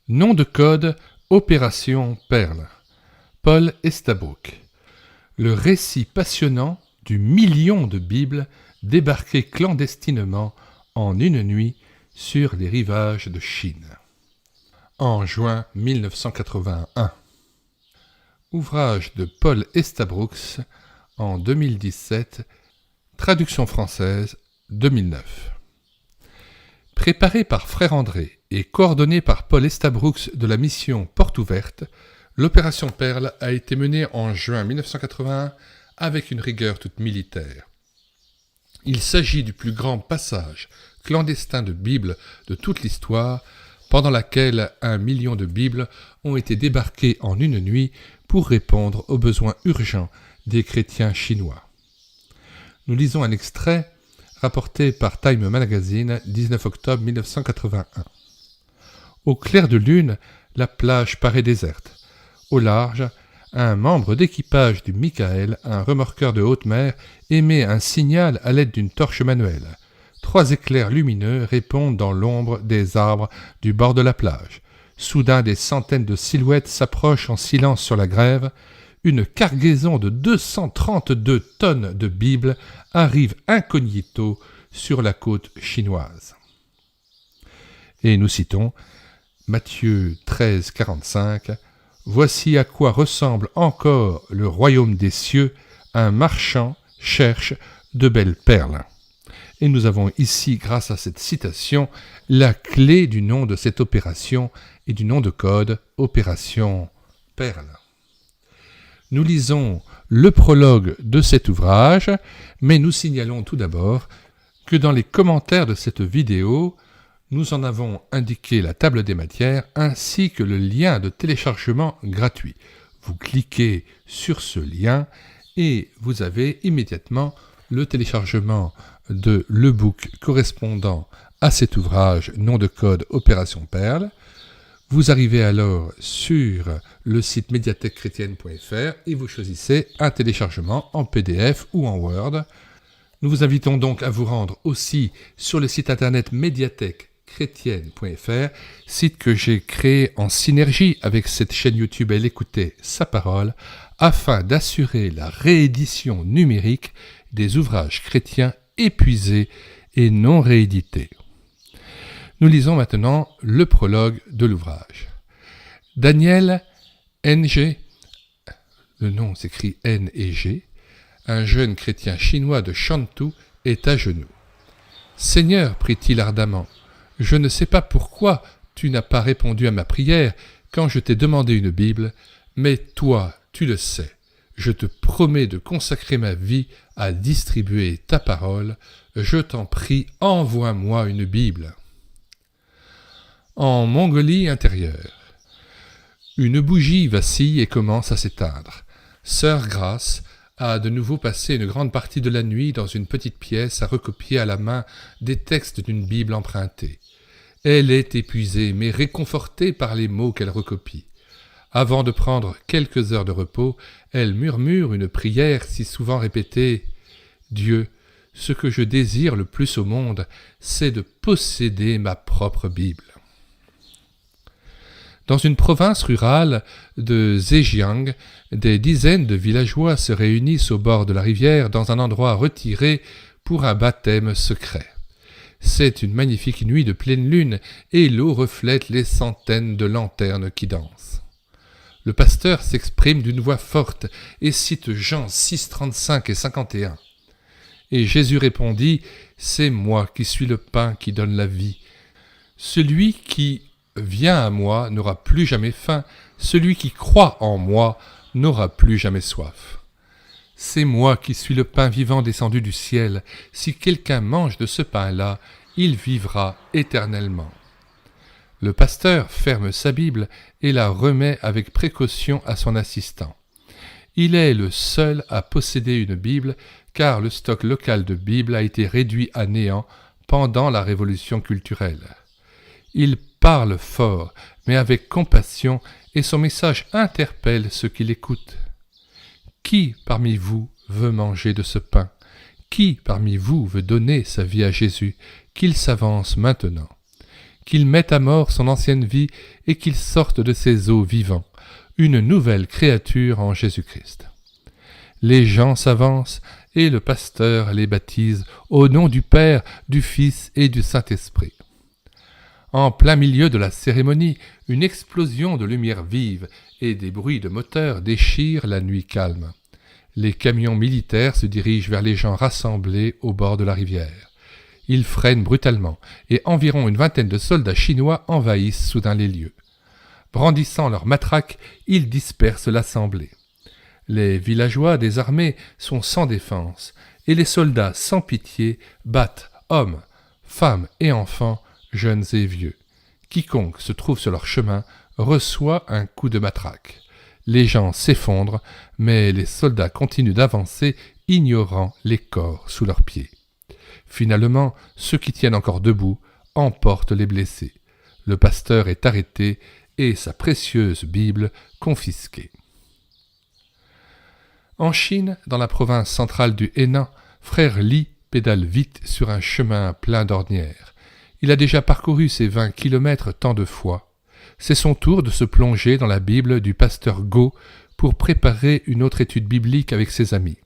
Nom de code Opération Perle. Paul Estabrook. Le récit passionnant du million de Bibles débarquées clandestinement en une nuit sur les rivages de Chine. En juin 1981. Ouvrage de Paul Estabrook en 2017, traduction française 2009. Préparé par Frère André et coordonné par Paul Estabrook de la mission Porte Ouverte, l'opération Perle a été menée en juin 1981 avec une rigueur toute militaire. Il s'agit du plus grand passage clandestin de Bibles de toute l'histoire, pendant laquelle 1 million de Bibles ont été débarquées en une nuit pour répondre aux besoins urgents des chrétiens chinois. Nous lisons un extrait rapporté par Time Magazine, 19 octobre 1981. Au clair de lune, la plage paraît déserte. Au large, un membre d'équipage du Michael, un remorqueur de haute mer, émet un signal à l'aide d'une torche manuelle. 3 éclairs lumineux répondent dans l'ombre des arbres du bord de la plage. Soudain, des centaines de silhouettes s'approchent en silence sur la grève. Une cargaison de 232 tonnes de Bibles arrive incognito sur la côte chinoise. Et nous citons Matthieu 13, 45. « Voici à quoi ressemble encore le royaume des cieux, un marchand cherche de belles perles. » Et nous avons ici, grâce à cette citation, la clé du nom de cette opération et du nom de code Opération Perle. Nous lisons le prologue de cet ouvrage, mais nous signalons tout d'abord que dans les commentaires de cette vidéo, nous en avons indiqué la table des matières ainsi que le lien de téléchargement gratuit. Vous cliquez sur ce lien et vous avez immédiatement le téléchargement de l'e-book correspondant à cet ouvrage, nom de code Opération Perle. Vous arrivez alors sur le site médiathèquechrétienne.fr et vous choisissez un téléchargement en PDF ou en Word. Nous vous invitons donc à vous rendre aussi sur le site internet médiathèquechrétienne.fr, site que j'ai créé en synergie avec cette chaîne YouTube Elle écoutait sa parole, afin d'assurer la réédition numérique des ouvrages chrétiens épuisés et non réédités. Nous lisons maintenant le prologue de l'ouvrage. Daniel Ng, le nom s'écrit N et G, un jeune chrétien chinois de Shantou, est à genoux. « Seigneur, prie-t-il ardemment, je ne sais pas pourquoi tu n'as pas répondu à ma prière quand je t'ai demandé une Bible, mais toi, tu le sais. Je te promets de consacrer ma vie à distribuer ta parole. Je t'en prie, envoie-moi une Bible. » En Mongolie intérieure, une bougie vacille et commence à s'éteindre. Sœur Grace a de nouveau passé une grande partie de la nuit dans une petite pièce à recopier à la main des textes d'une Bible empruntée. Elle est épuisée, mais réconfortée par les mots qu'elle recopie. Avant de prendre quelques heures de repos, elle murmure une prière si souvent répétée « Dieu, ce que je désire le plus au monde, c'est de posséder ma propre Bible. » Dans une province rurale de Zhejiang, des dizaines de villageois se réunissent au bord de la rivière dans un endroit retiré pour un baptême secret. C'est une magnifique nuit de pleine lune et l'eau reflète les centaines de lanternes qui dansent. Le pasteur s'exprime d'une voix forte et cite Jean 6, 35 et 51. Et Jésus répondit, « C'est moi qui suis le pain qui donne la vie. Celui qui vient à moi n'aura plus jamais faim, celui qui croit en moi n'aura plus jamais soif. C'est moi qui suis le pain vivant descendu du ciel. Si quelqu'un mange de ce pain-là, il vivra éternellement. » Le pasteur ferme sa Bible et la remet avec précaution à son assistant. Il est le seul à posséder une Bible, car le stock local de Bibles a été réduit à néant pendant la révolution culturelle. Il parle fort, mais avec compassion, et son message interpelle ceux qui l'écoutent. Qui parmi vous veut manger de ce pain? Qui parmi vous veut donner sa vie à Jésus? Qu'il s'avance maintenant. qu'il mette à mort son ancienne vie et qu'il sorte de ses eaux vivant, une nouvelle créature en Jésus-Christ. Les gens s'avancent et le pasteur les baptise au nom du Père, du Fils et du Saint-Esprit. En plein milieu de la cérémonie, une explosion de lumière vive et des bruits de moteurs déchirent la nuit calme. Les camions militaires se dirigent vers les gens rassemblés au bord de la rivière. Ils freinent brutalement et environ une vingtaine de soldats chinois envahissent soudain les lieux. Brandissant leurs matraques, ils dispersent l'assemblée. Les villageois désarmés sont sans défense et les soldats sans pitié battent hommes, femmes et enfants, jeunes et vieux. Quiconque se trouve sur leur chemin reçoit un coup de matraque. Les gens s'effondrent, mais les soldats continuent d'avancer, ignorant les corps sous leurs pieds. Finalement, ceux qui tiennent encore debout emportent les blessés. Le pasteur est arrêté et sa précieuse Bible confisquée. En Chine, dans la province centrale du Henan, frère Li pédale vite sur un chemin plein d'ornières. Il a déjà parcouru ses 20 kilomètres tant de fois. C'est son tour de se plonger dans la Bible du pasteur Go pour préparer une autre étude biblique avec ses amis.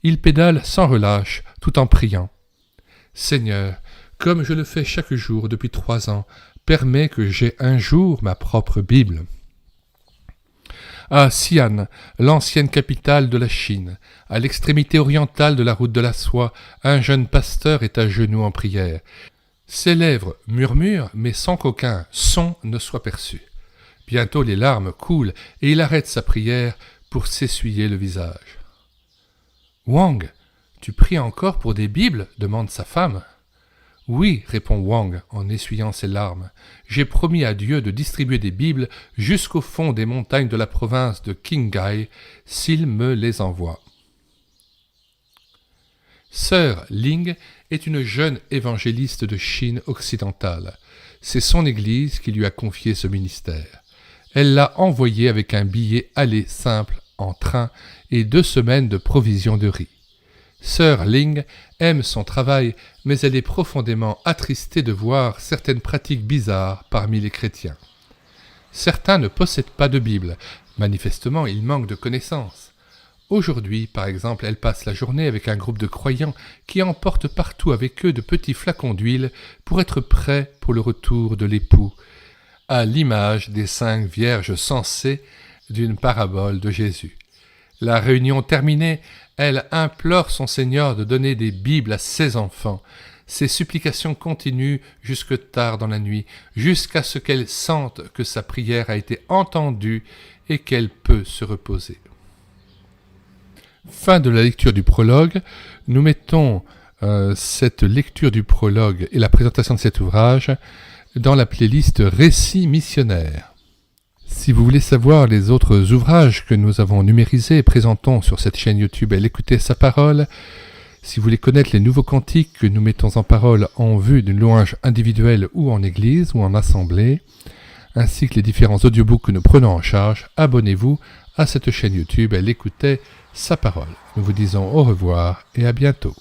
Il pédale sans relâche, tout en priant. « Seigneur, comme je le fais chaque jour depuis 3 ans, permets que j'aie un jour ma propre Bible. » À Xi'an, l'ancienne capitale de la Chine, à l'extrémité orientale de la route de la soie, un jeune pasteur est à genoux en prière. Ses lèvres murmurent, mais sans qu'aucun son ne soit perçu. Bientôt les larmes coulent et il arrête sa prière pour s'essuyer le visage. « Wang, tu pries encore pour des Bibles ?» demande sa femme. « Oui, répond Wang en essuyant ses larmes. J'ai promis à Dieu de distribuer des Bibles jusqu'au fond des montagnes de la province de Qinghai s'il me les envoie. » Sœur Ling est une jeune évangéliste de Chine occidentale. C'est son église qui lui a confié ce ministère. Elle l'a envoyé avec un billet aller simple en train et 2 semaines de provisions de riz. Sœur Ling aime son travail, mais elle est profondément attristée de voir certaines pratiques bizarres parmi les chrétiens. Certains ne possèdent pas de Bible. Manifestement, ils manquent de connaissances. Aujourd'hui, par exemple, elle passe la journée avec un groupe de croyants qui emportent partout avec eux de petits flacons d'huile pour être prêts pour le retour de l'époux, à l'image des 5 vierges censées d'une parabole de Jésus. La réunion terminée, elle implore son Seigneur de donner des Bibles à ses enfants. Ses supplications continuent jusque tard dans la nuit, jusqu'à ce qu'elle sente que sa prière a été entendue et qu'elle peut se reposer. Fin de la lecture du prologue. Nous mettons cette lecture du prologue et la présentation de cet ouvrage dans la playlist Récits missionnaires. Si vous voulez savoir les autres ouvrages que nous avons numérisés et présentons sur cette chaîne YouTube Écoutez sa parole, si vous voulez connaître les nouveaux cantiques que nous mettons en parole en vue d'une louange individuelle ou en église ou en assemblée, ainsi que les différents audiobooks que nous prenons en charge, abonnez-vous à cette chaîne YouTube Écoutez sa parole. Nous vous disons au revoir et à bientôt.